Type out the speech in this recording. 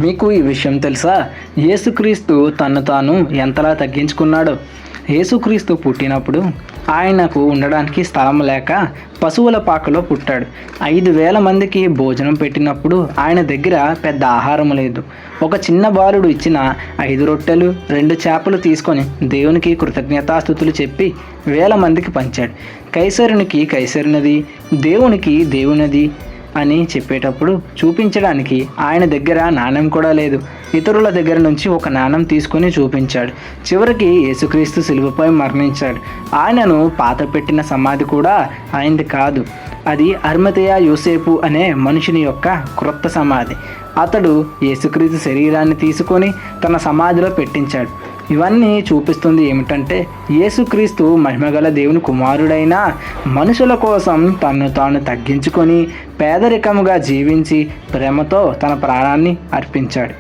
మీకు ఈ విషయం తెలుసా? యేసుక్రీస్తు తన్ను తాను ఎంతలా తగ్గించుకున్నాడో. యేసుక్రీస్తు పుట్టినప్పుడు ఆయనకు ఉండడానికి స్థలం లేక పశువుల పాకలో పుట్టాడు. 5,000 మందికి భోజనం పెట్టినప్పుడు ఆయన దగ్గర పెద్ద ఆహారం లేదు. ఒక చిన్న బాలుడు ఇచ్చిన 5 రొట్టెలు 2 చేపలు తీసుకొని దేవునికి కృతజ్ఞతాస్తుతులు చెప్పి 1,000 మందికి పంచాడు. కైసరునికి కైసరునది, దేవునికి దేవునిది అని చెప్పేటప్పుడు చూపించడానికి ఆయన దగ్గర నాణ్యం కూడా లేదు. ఇతరుల దగ్గర నుంచి ఒక నాణ్యం తీసుకొని చూపించాడు. చివరికి యేసుక్రీస్తు శిలువపై మరణించాడు. ఆయనను పాతపెట్టిన సమాధి కూడా ఆయనది కాదు. అది అరిమతయ యోసేపు అనే మనుషుని యొక్క క్రొత్త సమాధి. అతడు యేసుక్రీస్తు శరీరాన్ని తీసుకొని తన సమాధిలో పెట్టించాడు. ఇవన్నీ చూపిస్తుంది ఏమిటంటే యేసుక్రీస్తు మహిమగల దేవుని కుమారుడైన మనుషుల కోసం తన్ను తాను తగ్గించుకొని పేదరికముగా జీవించి ప్రేమతో తన ప్రాణాన్ని అర్పించాడు.